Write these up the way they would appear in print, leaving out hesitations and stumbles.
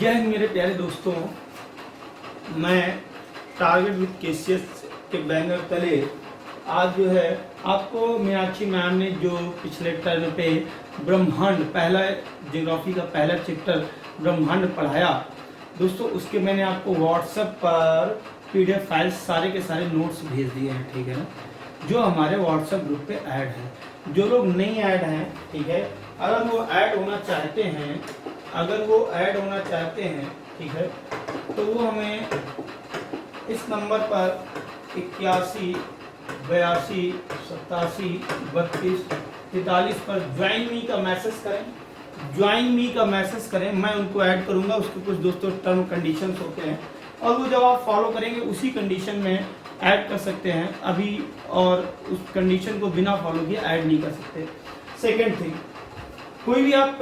जय हिंद मेरे प्यारे दोस्तों, मैं टारगेट विद केसीएस के बैनर तले आज जो है आपको मीनाक्षी मैम ने जो पिछले टर्म पे ब्रह्मांड पहला ज्योग्राफी का पहला चैप्टर ब्रह्मांड पढ़ाया दोस्तों, उसके मैंने आपको व्हाट्सएप पर पीडीएफ फाइल्स सारे के सारे नोट्स भेज दिए हैं। ठीक है ना, जो हमारे व्हाट्सएप ग्रुप पे ऐड है। जो लोग नहीं ऐड हैं, ठीक है, अगर वो ऐड होना चाहते हैं ठीक है, तो वो हमें इस नंबर पर 81 82 87 32 43 पर ज्वाइन मी का मैसेज करें। मैं उनको ऐड करूंगा। उसके कुछ दोस्तों टर्म कंडीशंस होते हैं और वो जब आप फॉलो करेंगे उसी कंडीशन में ऐड कर सकते हैं अभी, और उस कंडीशन को बिना फॉलो किए ऐड नहीं कर सकते। सेकेंड थिंग, कोई भी आप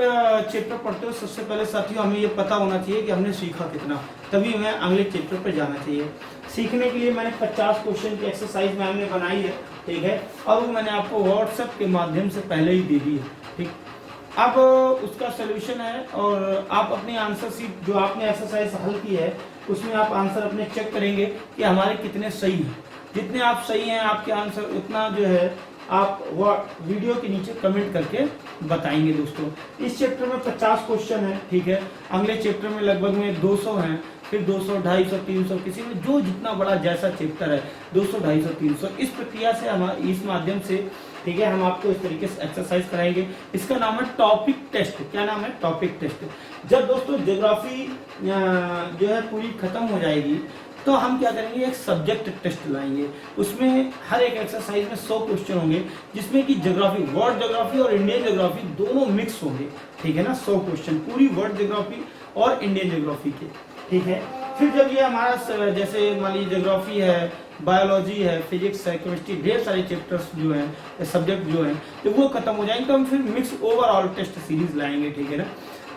चैप्टर पढ़ते हो, सबसे पहले साथियों हमें ये पता होना चाहिए कि हमने सीखा कितना, तभी हमें अगले चैप्टर पर जाना चाहिए। सीखने के लिए मैंने 50 क्वेश्चन की एक्सरसाइज मैम ने बनाई है, ठीक है, और वो मैंने आपको व्हाट्सएप के माध्यम से पहले ही दे दी है। ठीक, अब उसका सोल्यूशन है और आप अपनी आंसर शीट जो आपने एक्सरसाइज हल की है उसमें आप आंसर अपने चेक करेंगे कि हमारे कितने सही हैं। जितने आप सही हैं आपके आंसर उतना जो है आप वो वीडियो के नीचे कमेंट करके बताएंगे। दोस्तों इस चैप्टर में 50 क्वेश्चन है, ठीक है, अगले चैप्टर में लगभग में 200 हैं, फिर 200 250 300, किसी में जो जितना बड़ा जैसा चैप्टर है 200 250 300। इस प्रक्रिया से हम इस माध्यम से, ठीक है, हम आपको इस तरीके से एक्सरसाइज कराएंगे। इसका नाम है टॉपिक टेस्ट। क्या नाम है? Topic test. जब दोस्तों ज्योग्राफी जो है पूरी खत्म हो जाएगी तो हम क्या करेंगे, एक सब्जेक्ट टेस्ट लाएंगे। उसमें हर एक एक्सरसाइज में 100 क्वेश्चन होंगे, जिसमें कि ज्योग्राफी, वर्ल्ड ज्योग्राफी और इंडियन ज्योग्राफी दोनों मिक्स होंगे। ठीक है ना, 100 क्वेश्चन पूरी वर्ल्ड ज्योग्राफी और इंडियन ज्योग्राफी के। ठीक है, फिर जब ये हमारा जैसे मान लीजिए ज्योग्राफी है, बायोलॉजी है, फिजिक्स है, केमिस्ट्री, ढेर सारे चैप्टर्स जो हैं, सब्जेक्ट जो हैं, तो वो खत्म हो जाएंगे तो हम फिर मिक्स ओवरऑल टेस्ट सीरीज लाएंगे। ठीक है ना,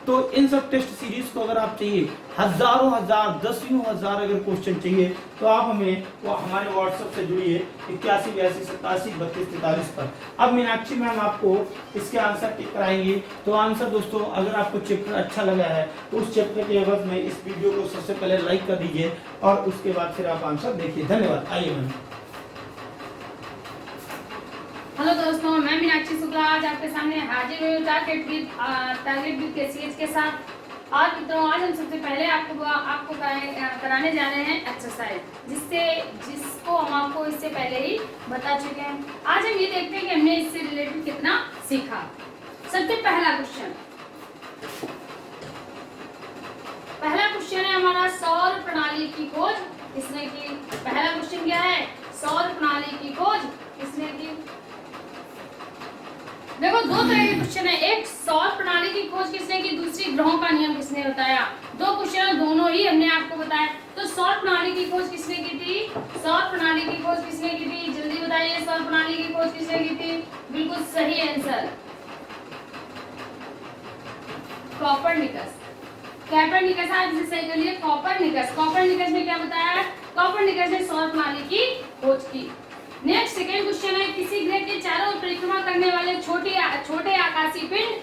तो इन सब टेस्ट सीरीज को अगर आप चाहिए, हजारों हजार, दसियों हजार अगर क्वेश्चन चाहिए तो आप हमें वो हमारे व्हाट्सएप से जुड़िए 81 82 87 32 43 पर। अब मीनाक्षी मैम आपको इसके आंसर टिक कराएंगी। तो आंसर दोस्तों, अगर आपको चैप्टर अच्छा लगा है तो उस चैप्टर के एवज में इस वीडियो को सबसे पहले लाइक कर दीजिए और उसके बाद फिर आप आंसर देखिए। धन्यवाद। आइए मैम। हेलो दोस्तों, मैं मीनाक्षी शुक्ला आज आपके सामने हाजिर हुई टारगेट विद केसीएच के साथ। और मित्रों, आज हम सबसे पहले आपको कराने जा रहे हैं एक्सरसाइज, जिसको हम आपको इससे पहले ही बता चुके हैं। आज हम ये देखते हैं कि हमने इससे रिलेटेड कितना सीखा। सबसे पहला क्वेश्चन है हमारा, सौर प्रणाली की खोज किसने की। पहला क्वेश्चन क्या है? सौर प्रणाली की खोज किसने की। देखो, दो तरह के क्वेश्चन है, एक सौर प्रणाली की खोज किसने की, दूसरी ग्रहों का नियम किसने बताया। दो क्वेश्चन दोनों ही हमने आपको बताया। तो सौर प्रणाली की खोज किसने की थी? सौर प्रणाली की खोज किसने की थी? जल्दी बताइए, सौर प्रणाली की खोज किसने की थी? बिल्कुल सही आंसर कोपरनिकस। आप इसे सही कर लिए, कोपरनिकस ने क्या बताया? कोपरनिकस ने सौर प्रणाली की खोज की। नेक्स्ट सेकंड क्वेश्चन है, किसी ग्रह के चारों ओर परिक्रमा करने वाले छोटे आकाशीय पिंड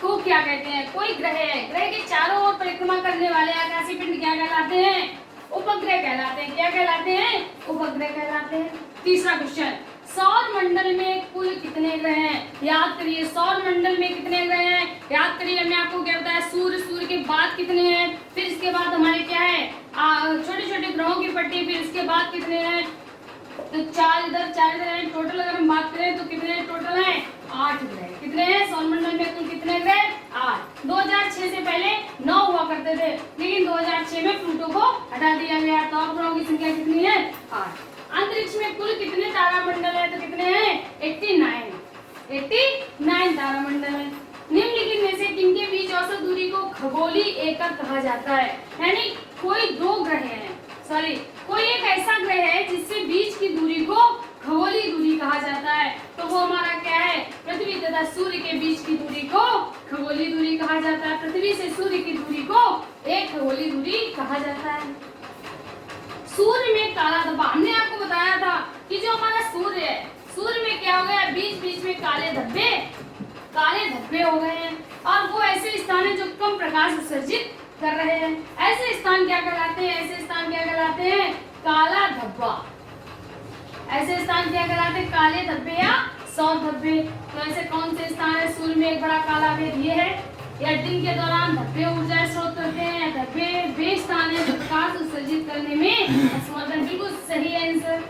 को क्या कहते हैं। कोई ग्रह है, ग्रह के चारों ओर परिक्रमा करने वाले आकाशीय पिंड क्या कहलाते हैं? उपग्रह कहलाते हैं। क्या कहलाते हैं? उपग्रह कहलाते हैं। तीसरा क्वेश्चन, सौर मंडल में कुल कितने ग्रह हैं? याद करिए, सौर मंडल में कितने ग्रह हैं? याद करिए, हमने आपको क्या बताया, सूर्य के बाद कितने हैं, फिर इसके बाद हमारे क्या है, छोटे छोटे ग्रहों की पट्टी, फिर इसके बाद कितने हैं, तो चार इधर है। टोटल अगर हम बात करें तो कितने टोटल हैं? 8 ग्रह। कितने हैं सौरमंडल में? कुल कितने ग्रह? 8। 2006 से पहले 9 हुआ करते थे, लेकिन 2006 में प्लूटो को हटा दिया गया। तो अब ग्रहों की संख्या कितनी है? 8। अंतरिक्ष में कुल कितने तारामंडल है? तो कितने हैं? 89 तारामंडल है। निम्नलिखित में से किनके बीच औसत दूरी को खगोली एकक कहा जाता है। यानी कोई एक ऐसा ग्रह है जिससे बीच की दूरी को खगोली दूरी कहा जाता है। तो वो हमारा क्या है? पृथ्वी तथा सूर्य के बीच की दूरी को खगोली दूरी कहा जाता है। पृथ्वी से सूर्य की दूरी को एक खगोली दूरी कहा जाता है। सूर्य में काला धब्बा, हमने आपको बताया था कि जो हमारा सूर्य है, सूर्य में क्या हो गया, बीच बीच में काले धब्बे हो गए हैं। और वो ऐसे स्थान है जो कम प्रकाश उत्सर्जित कर रहे हैं। ऐसे स्थान क्या कहलाते हैं? ऐसे स्थान क्या कहलाते हैं? काला धब्बा। ऐसे स्थान क्या कहलाते हैं? काले धब्बे या सौर धब्बे। तो ऐसे कौन से स्थान है? सूर्य में एक बड़ा काला भेद ये है, या दिन के दौरान धब्बे ऊर्जा स्रोत करते हैं, या धब्बे वे स्थान है जो प्रकाश उत्सर्जित करने में असमर्थ है। बिल्कुल सही आंसर।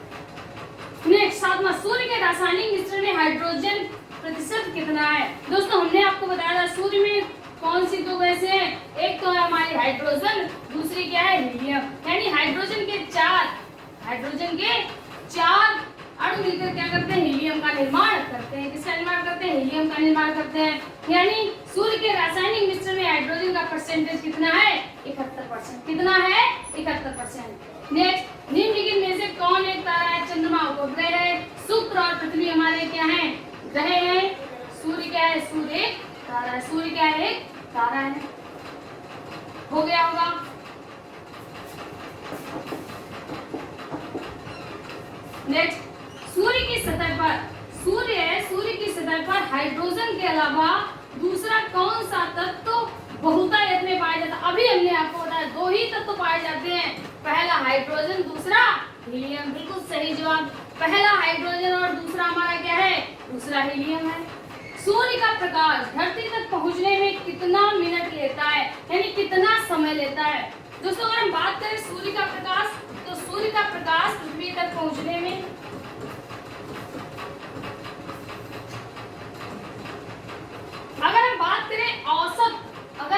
नेक्स्ट 7वां, सूर्य के रासायनिक मिश्रण में हाइड्रोजन प्रतिशत कितना है? दोस्तों हमने आपको बताया था सूर्य में कौन सी दो गैसें हैं? एक तो है हमारी हाइड्रोजन, दूसरी क्या है? हीलियम। यानी हाइड्रोजन के चार अणु मिलकर क्या करते हैं? हीलियम का निर्माण करते हैं। किसका निर्माण करते हैं? हीलियम का निर्माण करते हैं। यानी सूर्य के रासायनिक मिश्रण में हाइड्रोजन का परसेंटेज कितना है? 71%। कितना है? 71%। नेक्स्ट, निम्नलिखित में से कौन एक तारा है? चंद्रमा उपग्रह है, शुक्र और पृथ्वी हमारे क्या है? ग्रह है। सूर्य क्या है? सूर्य एक तारा है। सूर्य क्या है? एक तारा है। हो गया होगा। नेक्स्ट, सूर्य की सतह पर हाइड्रोजन के अलावा दूसरा कौन सा तत्व बहुतायत में पाया जाता है? अभी हमने आपको बताया 2 ही तत्व पाए जाते हैं, पहला हाइड्रोजन, दूसरा हीलियम। बिल्कुल सही जवाब। पहला हाइड्रोजन और दूसरा हमारा क्या है? दूसरा हीलियम है। सूर्य का प्रकाश धरती तक पहुंचने में कितना मिनट लेता है? यानी कितना समय लेता है? दोस्तों अगर हम बात करें सूर्य का प्रकाश, तो सूर्य का प्रकाश पृथ्वी तक पहुंचने में अगर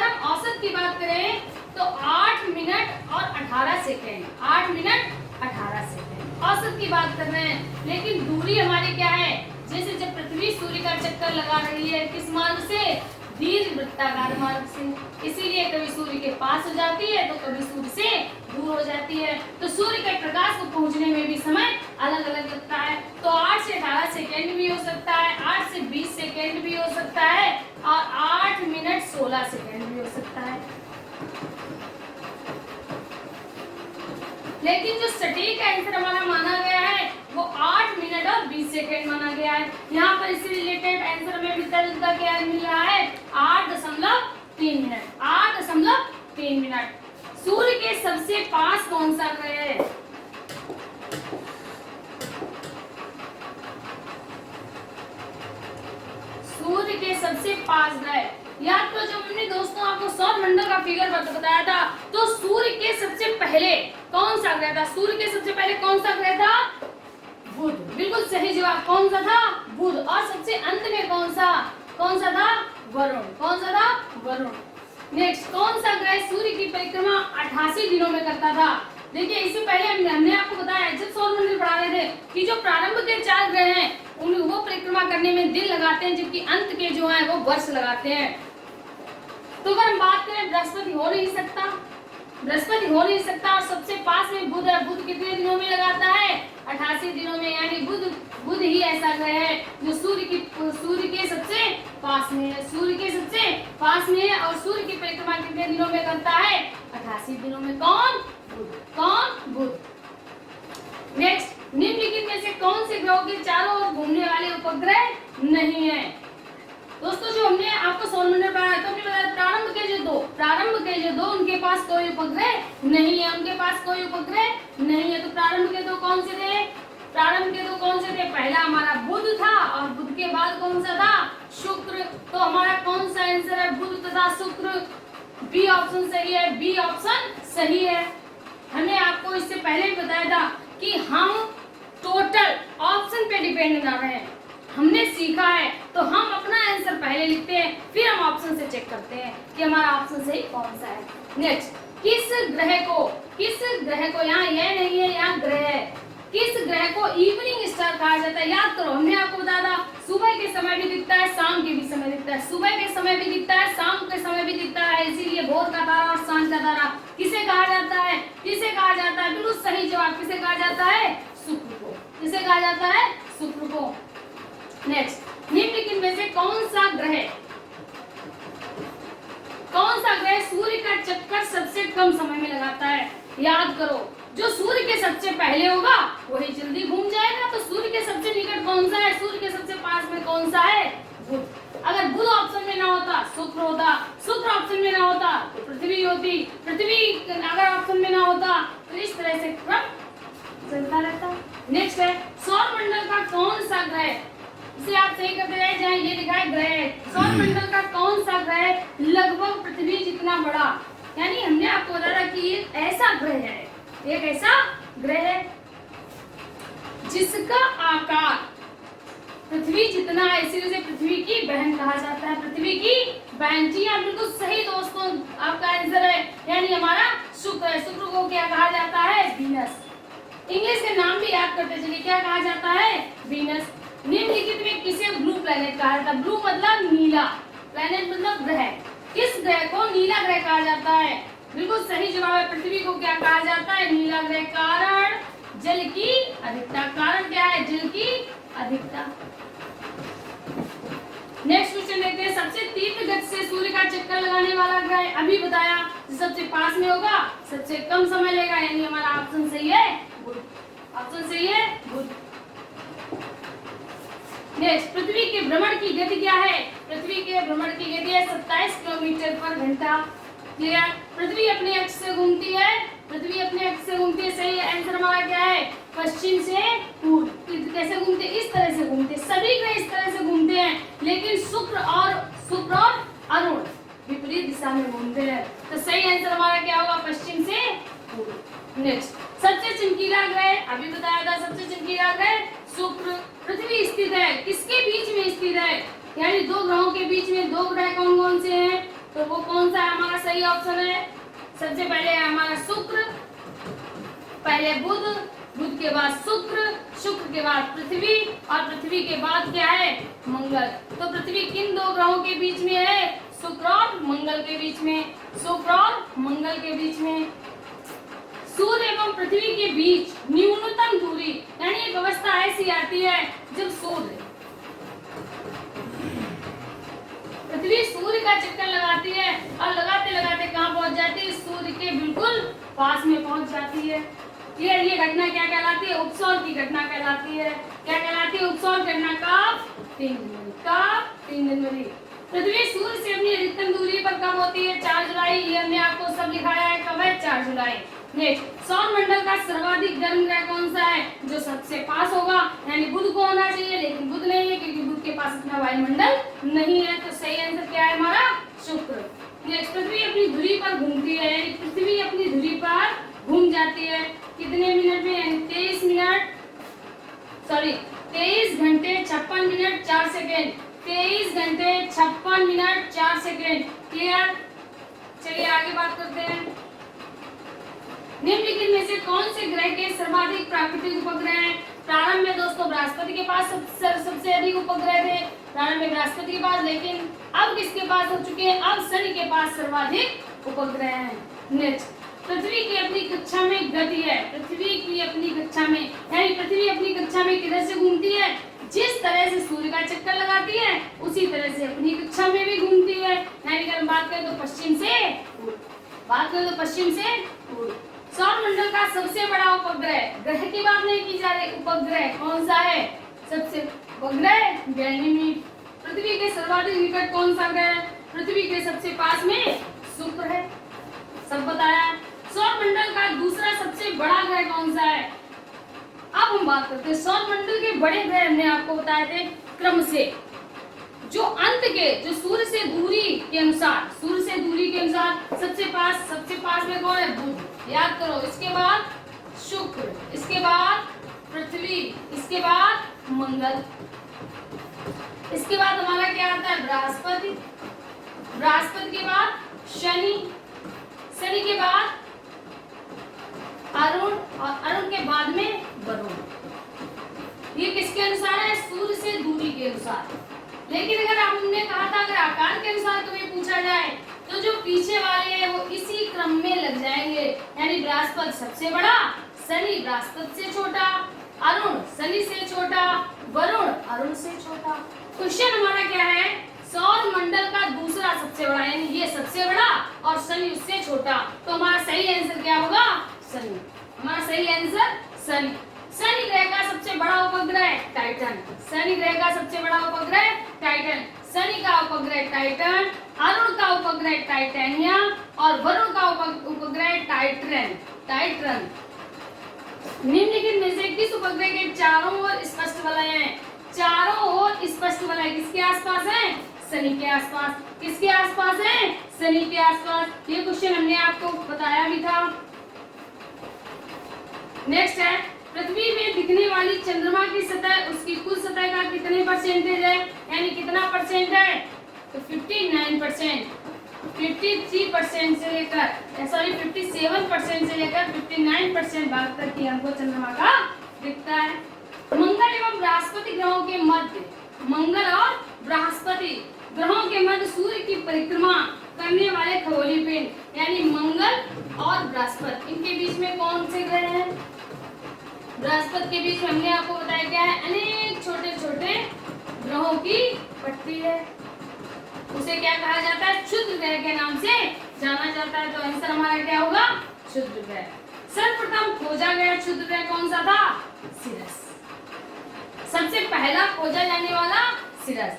हम औसत की बात करें तो 8 मिनट और 18 सेकेंड। 8 मिनट 18 सेकेंड औसत की बात कर रहे हैं। लेकिन दूरी हमारी क्या है? जैसे जब पृथ्वी सूर्य का चक्कर लगा रही है, किस मार्ग से? दीर्घ वृत्ताकार मार्ग से। इसीलिए कभी सूर्य के पास हो जाती है तो कभी सूर्य से दूर हो जाती है। तो सूर्य के प्रकाश को पहुंचने में भी समय अलग अलग लगता है। तो 8 से 18 सेकेंड भी हो सकता है, 8 से 20 सेकेंड भी हो सकता है, और 8 मिनट 16 सेकेंड भी हो सकता है। लेकिन जो सटीक आंसर हमारा माना गया है वो 8 मिनट और 20 सेकेंड माना गया है। यहाँ पर इससे रिलेटेड आंसर में मिलता जुलता क्या मिल रहा है? 8.3 मिनट। 8.3 मिनट। सूर्य के सबसे पास कौन सा ग्रह है? सूर्य के सबसे पास ग्रह, याद तो जब हमने दोस्तों आपको सौर मंडल का फिगर बताया था, तो सूर्य के सबसे पहले कौन सा ग्रह था? सूर्य के सबसे पहले कौन सा ग्रह था? बुध। बिल्कुल सही जवाब। कौन सा था? बुध। और सबसे अंत में कौन सा था? वरुण। कौन सा था? वरुण। नेक्स्ट, कौन सा ग्रह सूर्य की परिक्रमा 88 दिनों में करता था? देखिए इससे पहले हमने आपको बताया जब सौर मंडल पढ़ा रहे थे कि जो प्रारंभ के 4 ग्रह हैं वो परिक्रमा करने में दिन लगाते हैं, जबकि अंत के जो है वो वर्ष लगाते हैं। तो अगर हम बात करें बृहस्पति हो नहीं सकता, और सबसे पास में बुध है। बुध कितने दिनों में लगाता है? 88 दिनों में। यानी बुध ही ऐसा ग्रह है जो सूर्य के सबसे पास में है। सूर्य के सबसे पास में है और सूर्य की परिक्रमा कितने दिनों में करता है? 88 दिनों में। कौन? बुध। नेक्स्ट, निम्नलिखित में से कौन से ग्रहों के चारों ओर घूमने वाले उपग्रह नहीं है? दोस्तों जो हमने आपको सौर मंडल पढ़ाया तो हमने बताया प्रारंभ के जो दो उनके पास कोई उपग्रह नहीं है। तो प्रारंभ के दो कौन से थे? पहला हमारा बुध था, और बुध के बाद कौन सा था? शुक्र। तो हमारा कौन सा आंसर है? बुध तथा शुक्र। बी ऑप्शन सही है। बी ऑप्शन सही है। हमने आपको इससे पहले भी बताया था कि हम टोटल ऑप्शन पे डिपेंड ना रहे। हमने सीखा है तो हम अपना आंसर पहले लिखते हैं, फिर हम ऑप्शन से चेक करते हैं कि हमारा ऑप्शन सही कौन सा है। नेक्स्ट, किस ग्रह को यहाँ यह नहीं है, यहाँ ग्रह है, किस ग्रह को इवनिंग स्टार कहा जाता है? याद करो, हमने आपको बताया था सुबह के समय भी दिखता है, शाम के भी समय दिखता है। सुबह के समय भी दिखता है, शाम के समय भी दिखता है, इसीलिए भोर का तारा और सांझ का तारा किसे कहा जाता है? बिल्कुल सही जवाब। किसे कहा जाता है? शुक्र को। किसे कहा जाता है? शुक्र को। नेक्स्ट, निम्नलिखित में से कौन सा ग्रह सूर्य का चक्कर सबसे कम समय में लगाता है? याद करो, जो सूर्य के सबसे पहले होगा वही जल्दी घूम जाएगा। तो सूर्य के सबसे निकट कौन सा है? सूर्य के सबसे पास में कौन सा है? बुध। अगर बुध ऑप्शन में ना होता शुक्र होता, शुक्र ऑप्शन में ना होता तो पृथ्वी होती, पृथ्वी अगर ऑप्शन में ना होता तो इस तरह से क्रम चलता रहता। नेक्स्ट है सौर मंडल का कौन सा ग्रह, इसे आप सही करते रहे जाए, ये लिखा है ग्रह। सौर मंडल का कौन सा ग्रह लगभग पृथ्वी जितना बड़ा, यानी हमने आपको बताया कि ये ऐसा ग्रह है, एक ऐसा ग्रह है जिसका आकार पृथ्वी जितना है, इसीलिए पृथ्वी की बहन कहा जाता है। पृथ्वी की बहन, जी हाँ बिल्कुल सही दोस्तों, आपका आंसर है, यानी हमारा शुक्र है। शुक्र को क्या कहा जाता है? वीनस। इंग्लिश के नाम भी याद करते चलिए, क्या कहा जाता है? वीनस। निम्नलिखित में किसे ब्लू प्लेनेट कहा जाता है? ब्लू मतलब नीला, प्लेनेट मतलब ग्रह। किस ग्रह को नीला ग्रह कहा जाता है? बिल्कुल सही जवाब है, पृथ्वी को क्या कहा जाता है? नीला ग्रह। कारण जल की अधिकता। कारण क्या है? जल की अधिकता। नेक्स्ट क्वेश्चन देखते हैं, सबसे तीव्र गति से सूर्य का चक्कर लगाने वाला ग्रह, अभी बताया सबसे पास में होगा, सबसे कम समय लेगा, यानी हमारा ऑप्शन सही है बुध। ऑप्शन सही है बुध। नेक्स्ट, पृथ्वी के भ्रमण की गति क्या है? पृथ्वी के भ्रमण की गति है 27 किलोमीटर पर घंटा। क्लियर? पृथ्वी अपने अक्ष से घूमती है, पृथ्वी अपने अक्ष से घूमती है। सही आंसर हमारा क्या है? पश्चिम से पूर्व। कैसे घूमते? इस तरह से घूमते। सभी ग्रह इस तरह से घूमते हैं, लेकिन शुक्र और अरुण विपरीत दिशा में घूमते हैं। तो सही आंसर हमारा क्या होगा? पश्चिम से पूर्व। नेक्स्ट, सबसे चमकीला ग्रह, अभी बताया था, सबसे चमकीला ग्रह शुक्र। पृथ्वी स्थित है किसके बीच में स्थित है? यानी दो ग्रहों के बीच में दो ग्रह कौन कौन से हैं? तो वो कौन सा है? हमारा सही ऑप्शन है, सबसे पहले है हमारा शुक्र, पहले बुध, बुध के बाद शुक्र, शुक्र के बाद पृथ्वी, और पृथ्वी के बाद क्या है? मंगल। तो पृथ्वी किन दो ग्रहों के बीच में है? शुक्र और मंगल के बीच में। शुक्र और मंगल के बीच में। सूर्य एवं पृथ्वी के बीच न्यूनतम दूरी, यानी एक अवस्था ऐसी आती है जब सूर्य, पृथ्वी सूर्य का चक्कर लगाती है और लगाते लगाते कहाँ पहुंच जाती है? सूर्य के बिल्कुल पास में पहुंच जाती है। क्लियर? ये घटना क्या कहलाती है? उपसौर की घटना कहलाती है। क्या कहलाती है? उपसौर घटना। कब? 3 जनवरी। कब? 3 जनवरी। पृथ्वी सूर्य से अपनी अधिकतम दूरी पर कब होती है? 4 जुलाई। ये हमने आपको सब लिखाया है, कब है? 4 जुलाई। नेक्स्ट, सौर मंडल का सर्वाधिक गर्म ग्रह कौन सा है? जो सबसे पास होगा, यानी बुध को होना चाहिए, लेकिन बुध नहीं है क्योंकि बुध के पास इतना वायुमंडल नहीं है। तो सही आंसर क्या है हमारा? शुक्र। नेक्स्ट, पृथ्वी अपनी धुरी पर घूमती है, यानी पृथ्वी अपनी धुरी पर घूम जाती है कितने मिनट में? यानी 23 घंटे 56 मिनट 4 सेकेंड। 23 घंटे 56 मिनट 4 सेकेंड। क्लियर? चलिए आगे बात करते हैं। निम्नलिखित में से कौन से ग्रह के सर्वाधिक प्राकृतिक उपग्रह हैं? प्रारंभ में दोस्तों बृहस्पति के पास सबसे अधिक उपग्रह थे, प्रारंभ में बृहस्पति के पास, लेकिन अब किसके पास हो चुके हैं? अब शनि के पास सर्वाधिक उपग्रह हैं। नेक्स्ट, पृथ्वी की अपनी कक्षा में गति है, पृथ्वी की अपनी कक्षा में, यानी पृथ्वी अपनी कक्षा में किधर से घूमती है? जिस तरह से सूर्य का चक्कर लगाती है उसी तरह से अपनी कक्षा में भी घूमती है। यानी अगर हम बात करें तो पश्चिम से पूर्व, बात करें तो पश्चिम से पूर्व। सौर मंडल का सबसे बड़ा उपग्रह, ग्रह की बात नहीं की जा रही, उपग्रह कौन सा है? सबसे उपग्रह गैनीमीड। पृथ्वी के सर्वाधिक निकट कौन सा ग्रह है? पृथ्वी के सबसे पास में शुक्र है, सब बताया। सौर मंडल का दूसरा सबसे बड़ा ग्रह कौन सा है? अब हम बात करते हैं सौर मंडल के बड़े ग्रह, हमने आपको बताए थे क्रम से, जो अंत के, जो सूर्य से दूरी के अनुसार, सूर्य से दूरी के अनुसार सबसे पास में कौन है? बुध। याद करो, इसके बाद शुक्र, इसके बाद पृथ्वी, इसके बाद मंगल, इसके बाद हमारा क्या आता है? बृहस्पति, बृहस्पति के बाद शनि, शनि के बाद अरुण, और अरुण के बाद में वरुण। ये किसके अनुसार है? सूर्य से दूरी के अनुसार। लेकिन अगर हमने कहा था अगर आकार के अनुसार तुम्हें पूछा जाए तो जो पीछे वाले हैं वो इसी क्रम में लग जाएंगे, यानी बृहस्पति सबसे बड़ा, शनि बृहस्पति से छोटा, अरुण शनि से छोटा, वरुण अरुण से छोटा। क्वेश्चन हमारा क्या है? सौर मंडल का दूसरा सबसे बड़ा, यानी ये सबसे बड़ा और शनि उससे छोटा। तो हमारा सही आंसर क्या होगा? शनि। हमारा सही आंसर शनि। शनि ग्रह का सबसे बड़ा उपग्रह टाइटन, शनि ग्रह का सबसे बड़ा उपग्रह टाइटन। शनि का उपग्रह टाइटन, अरुण का उपग्रह टाइटेनियम और वरुण का उपग्रह टाइटन। निम्नलिखित में से किस उपग्रह के चारों ओर स्पष्ट वलय हैं? चारों ओर स्पष्ट वलय किसके आसपास है? शनि के आसपास। किसके आसपास है? शनि के आसपास। ये क्वेश्चन हमने आपको बताया भी था। नेक्स्ट है, पृथ्वी में दिखने वाली चंद्रमा की सतह उसकी कुल सतह का कितने परसेंटेज है, यानी कितना परसेंट है? तो 59%, 53% से लेकर 57% से लेकर 59% भाग तक ही हमको चंद्रमा का दिखता है। मंगल एवं बृहस्पति ग्रहों के मध्य, मंगल और बृहस्पति ग्रहों के मध्य सूर्य की परिक्रमा करने वाले खगोलीय पिंड यानी मंगल और बृहस्पति, इनके बीच में कौन से ग्रह हैं? बृहस्पति के बीच में हमने आपको बताया क्या है? अनेक छोटे छोटे ग्रहों की पट्टी है। उसे क्या कहा जाता है? क्षुद्र ग्रह के नाम से जाना जाता है। तो आंसर हमारा क्या होगा? क्षुद्र ग्रह। सर्वप्रथम खोजा गया क्षुद्र ग्रह कौन सा था? सिरस। सबसे पहला खोजा जाने वाला सिरस।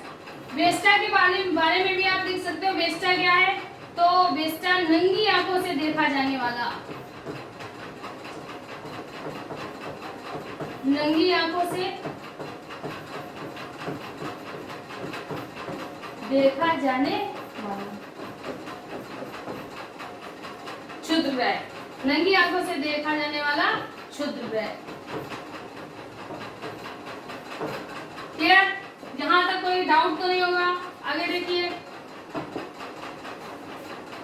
वेस्टा के बारे में भी आप देख सकते हो। वेस्टा क्या है? तो वेस्टा नंगी आंखों से देखा जाने वाला, नंगी आंखों से देखा जाने वाला क्षुद्र ग्रह, नंगी आंखों से देखा जाने वाला क्षुद्र ग्रह। क्लियर? यहाँ तक कोई डाउट तो नहीं होगा? आगे देखिए,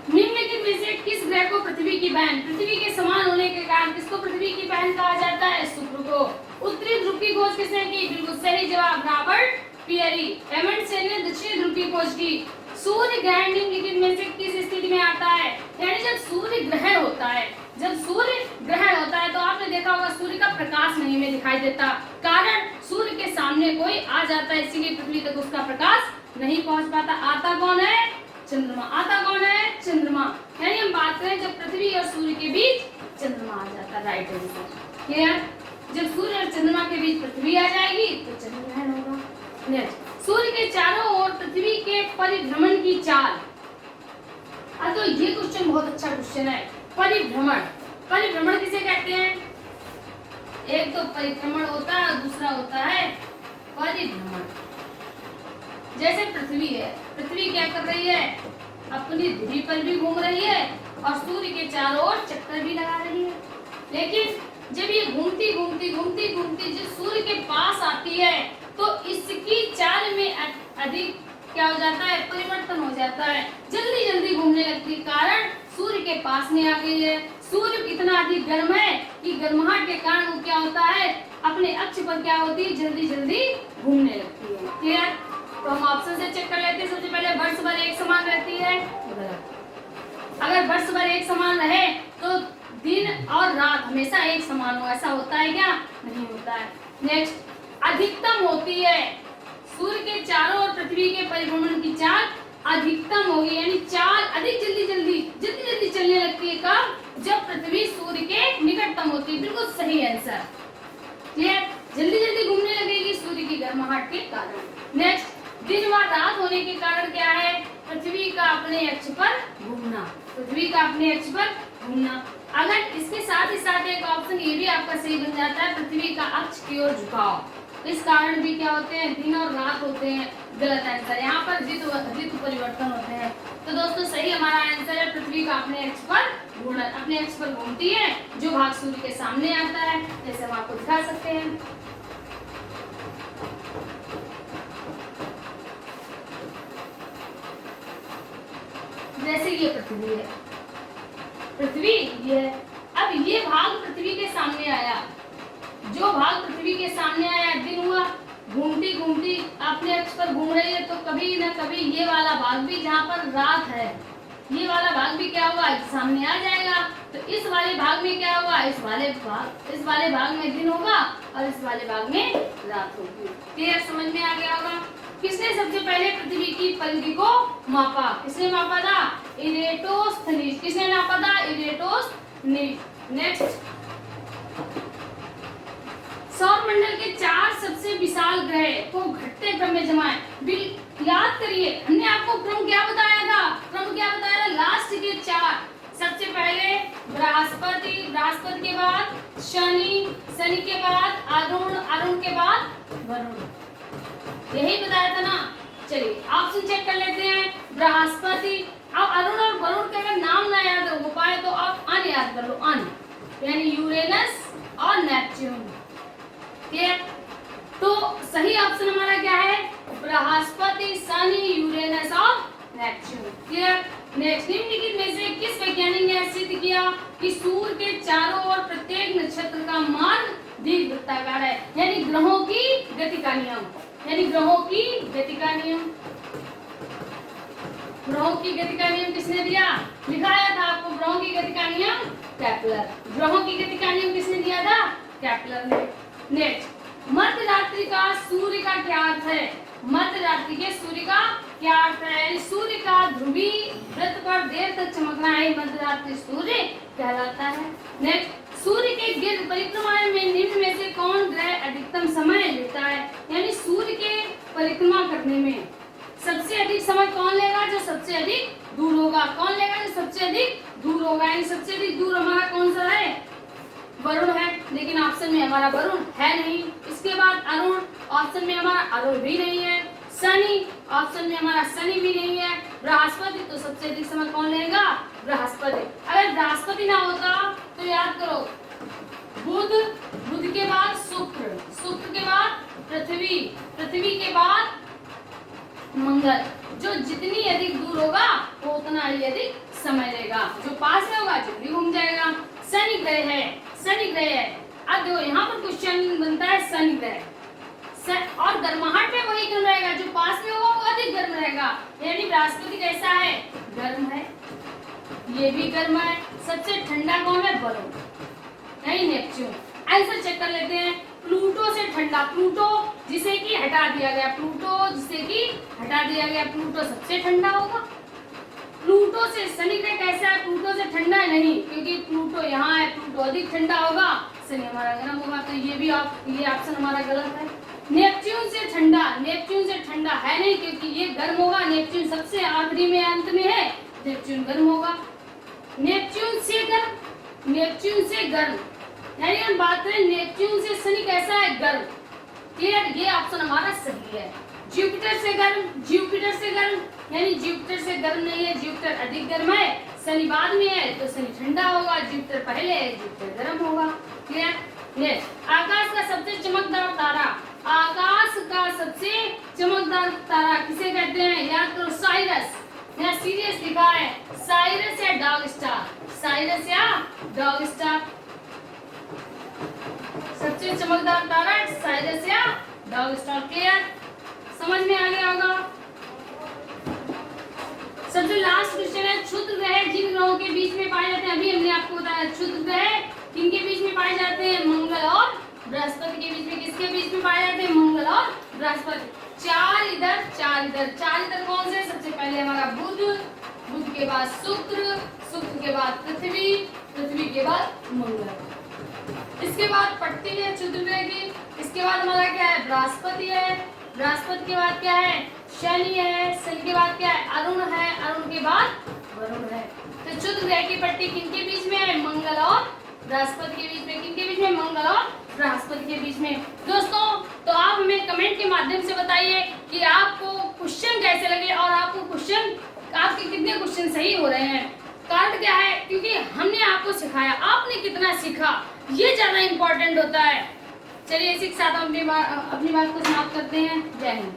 निम्नलिखित में से किस ग्रह को पृथ्वी की बहन, पृथ्वी के समान होने के कारण किसको पृथ्वी की बहन कहा जाता है? शुक्र को। उत्तरी ध्रुव की खोज किसने की? बिल्कुल सही जवाब, रॉबर्ट पियरी। एमंडसेन ने दक्षिणी ध्रुव की खोज की। सूर्य ग्रहण निम्नलिखित में से किस स्थिति में आता है? यानी जब सूर्य ग्रहण होता है, जब सूर्य ग्रहण होता है तो आपने देखा होगा सूर्य का प्रकाश नहीं में दिखाई देता, कारण सूर्य के सामने कोई आ जाता है, इसीलिए पृथ्वी तक उसका प्रकाश नहीं पहुंच पाता। आता कौन है? चंद्रमा। आता कौन है? चंद्रमा। यानी हम बात करें जब पृथ्वी और सूर्य के बीच चंद्रमा आ जाता है, राइट आंसर। क्लियर? जब सूर्य और चंद्रमा के बीच पृथ्वी आ जाएगी तो चंद्र ग्रहण होगा। नेक्स्ट, सूर्य के चारों ओर पृथ्वी के परिभ्रमण की चाल। तो ये क्वेश्चन बहुत अच्छा क्वेश्चन है। परिभ्रमण, परिभ्रमण किसे कहते हैं? एक तो परिक्रमण होता है, दूसरा होता है परिभ्रमण। जैसे पृथ्वी है, पृथ्वी क्या कर रही है? अपनी धुरी पर भी घूम रही है और सूर्य के चारों ओर चक्कर भी लगा रही है। लेकिन जब ये घूमती घूमती घूमती घूमती जब सूर्य के पास आती है तो इसकी चाल में अधिक क्या हो जाता है? परिवर्तन हो जाता है, जल्दी जल्दी घूमने लगती है, कारण सूर्य के पास में आ गई है। सूर्य इतना अधिक गर्म है कि गर्माहट के कारण वो क्या होता है? अपने अक्ष पर क्या होती है? जल्दी जल्दी घूमने लगती है। क्लियर? तो हम ऑप्शन से चेक कर लेते हैं। सबसे पहले वर्ष भर एक समान रहती है। अगर वर्ष भर एक समान रहे तो दिन और रात हमेशा एक समान हो, ऐसा होता है क्या? नहीं होता है। नेक्स्ट, अधिकतम होती है। सूर्य के चारों ओर पृथ्वी के परिभ्रमण की चाल अधिकतम होगी, यानी चाल अधिक जल्दी जल्दी चलने लगती है। कब? जब पृथ्वी सूर्य के निकटतम होती है। बिल्कुल सही आंसर। क्लियर? जल्दी जल्दी घूमने लगेगी सूर्य की गर्माहट के कारण। नेक्स्ट, दिन व रात होने के कारण क्या है? पृथ्वी का अपने अक्ष पर घूमना, पृथ्वी का अपने अक्ष पर घूमना। अगर इसके साथ ही साथ एक ऑप्शन ये भी आपका सही बन जाता है, पृथ्वी का अक्ष की ओर झुकाव। इस कारण भी क्या होते हैं? दिन और रात होते हैं। गलत आंसर, यहाँ पर ऋतु परिवर्तन होते हैं। तो दोस्तों सही हमारा आंसर है पृथ्वी का अपने अक्ष पर घूमना, अपने अक्ष पर घूमती है, जो भाग सूर्य के सामने आता है। जैसे हम आपको दिखा सकते हैं। जैसे ये पृथ्वी है, पृथ्वी ये, अब ये भाग पृथ्वी के सामने आया, जो भाग पृथ्वी के सामने आया, दिन हुआ, घूमती घूमती अपने अक्ष पर घूम रही है, तो कभी न कभी ये वाला भाग भी जहाँ पर रात है, ये वाला भाग भी क्या हुआ? सामने आ जाएगा। तो इस वाले भाग में क्या होगा? इस वाले भाग में दिन होगा और इस वाले भाग में रात होगी। क्लियर? समझ में आ गया होगा। किसने सबसे पहले पृथ्वी की परिधि को मापा? किसने मापा था? इरेटोस्थनीज। किसने नापा था? इरेटोस्थनीज। नेक्स्ट, सौरमंडल के 4 सबसे विशाल ग्रह को घटते क्रम में जमाएं। याद करिए, हमने आपको क्रम क्या बताया था? क्रम क्या बताया था? लास्ट के 4, सबसे पहले बृहस्पति, बृहस्पति के बाद शनि, शनि के बाद अरुण, अरुण के बाद वरुण, यही बताया था ना। चलिए ऑप्शन चेक कर लेते हैं। बृहस्पति, अब अरुण और वरुण का अगर नाम ना याद हो पाए तो आप अन याद कर लो, अन, यानी यूरेनस और नेपच्यून। ठीक, तो सही ऑप्शन हमारा क्या है? बृहस्पति, शनि, यूरेनस और नेपच्यून। क्लियर? नेक्स्ट, निम्नलिखित में से किस वैज्ञानिक ने सिद्ध किया कि सूर्य के चारों ओर प्रत्येक नक्षत्र का मार्ग दीर्घवृत्ताकार है, यानी ग्रहों की गति का नियम, यानी ग्रहों की गति का नियम। ग्रहों की गति का नियम किसने दिया? लिखाया था आपको ग्रहों की गति का नियम, केपलर। ग्रहों की गति का नियम किसने दिया था? केपलर ने। नेक्स्ट, मध्य रात्रि का सूर्य का क्या अर्थ है? मध्य रात्रि के सूर्य का क्या अर्थ है? सूर्य का ध्रुवी वृत्त पर देर तक चमकना है मध्य रात्रि सूर्य कहलाता है। नेक्स्ट, सूर्य के गिर्द परिक्रमा में निम्न में से कौन ग्रह अधिकतम समय लेता है? यानी सूर्य के परिक्रमा करने में सबसे अधिक समय कौन लेगा? जो सबसे अधिक दूर होगा। कौन लेगा? जो सबसे अधिक दूर होगा। यानी सबसे अधिक दूर हमारा कौन सा है? वरुण है, लेकिन ऑप्शन में हमारा वरुण है नहीं। इसके बाद अरुण, ऑप्शन में हमारा अरुण भी नहीं है। शनि, ऑप्शन में हमारा शनि भी नहीं है। बृहस्पति, तो सबसे अधिक समय कौन लेगा? बृहस्पति। अगर बृहस्पति ना होता तो याद करो, बुध, बुध के बाद शुक्र, शुक्र के बाद पृथ्वी, पृथ्वी के बाद मंगल। जो जितनी अधिक दूर होगा वो उतना ही अधिक समय लेगा, जो पास में होगा जल्दी घूम जाएगा। शनि ग्रह है, शनि ग्रह है। अब जो यहाँ पर क्वेश्चन बनता है शनि ग्रह, और गर्माहट में वही गर्म रहेगा, जो पास में होगा वो अधिक गर्म रहेगा। यानी बृहस्पति कैसा है? गर्म है, ये भी गर्म है। सबसे ठंडा कौन है? वरुण, नहीं नेपच्यून। आंसर चेक कर लेते हैं। प्लूटो से ठंडा, प्लूटो जिसे कि हटा दिया गया, प्लूटो जिसे कि हटा दिया गया, प्लूटो सबसे ठंडा होगा। प्लूटो से शनि ग्रह कैसा है? प्लूटो से ठंडा नहीं, क्योंकि प्लूटो यहाँ है, प्लूटो अधिक ठंडा होगा, शनि हमारा गर्म होगा, तो ये भी ये ऑप्शन हमारा गलत है। नेपच्यून से ठंडा, नेपच्यून से ठंडा है नहीं, क्योंकि ये गर्म होगा। नेपच्यून सबसे आखिरी में, अंत में है, नेपच्यून गर्म होगा। नेपच्यून से गर्म, नेपच्यून से गर्म, यानी हम बात करें नेपच्यून से शनि कैसा है? गर्म। क्लियर? ये ऑप्शन हमारा सही है। जुपिटर से गर्म, जुपिटर से गर्म, यानी जुपिटर से गर्म नहीं है, जुपिटर अधिक गर्म है, शनि बाद में है, तो शनि ठंडा होगा, जुपिटर पहले है, जुपिटर गर्म होगा। क्लियर? नेक्स्ट, आकाश का सबसे चमकदार तारा, आकाश का सबसे चमकदार तारा किसे कहते हैं? याद करो, साइरस। यहाँ सीरियस लिखा है, साइरस या डॉग स्टार, साइरस या डॉग स्टार। सबसे चमकदार तारा साइरस या डॉग स्टार। क्लियर? समझ में आ गया होगा। सबसे लास्ट क्वेश्चन है, क्षुद्र ग्रह जिन ग्रहों के बीच में पाए जाते हैं, अभी हमने आपको बताया क्षुद्र ग्रह किनके बीच में पाए जाते हैं? मंगल और बृहस्पति के बीच में। किसके बीच में पाए जाते हैं? मंगल और बृहस्पति। 4 इधर 4 इधर, 4 इधर कौन से? सबसे पहले हमारा बुध, बुध के बाद शुक्र, शुक्र के बाद पृथ्वी, पृथ्वी के बाद मंगल। इसके बाद पट्टी है क्षुद्र ग्रह की। इसके बाद हमारा क्या है? बृहस्पति है। बृहस्पति के बाद क्या है? शनि है। शनि के बाद क्या है? अरुण है। अरुण के बाद वरुण है। तो क्षुद्र ग्रह की पट्टी किनके बीच में है? मंगल और बृहस्पति के बीच में। किनके बीच में? मंगल और बृहस्पति के बीच में। दोस्तों, तो आप हमें कमेंट के माध्यम से बताइए कि आपको क्वेश्चन कैसे लगे और आपको क्वेश्चन, आपके कितने क्वेश्चन सही हो रहे हैं। कारण क्या है? क्योंकि हमने आपको सिखाया, आपने कितना सीखा ये ज्यादा इम्पोर्टेंट होता है। चलिए इसी के साथ हम अपनी बात को समाप्त करते हैं। जय हिंद।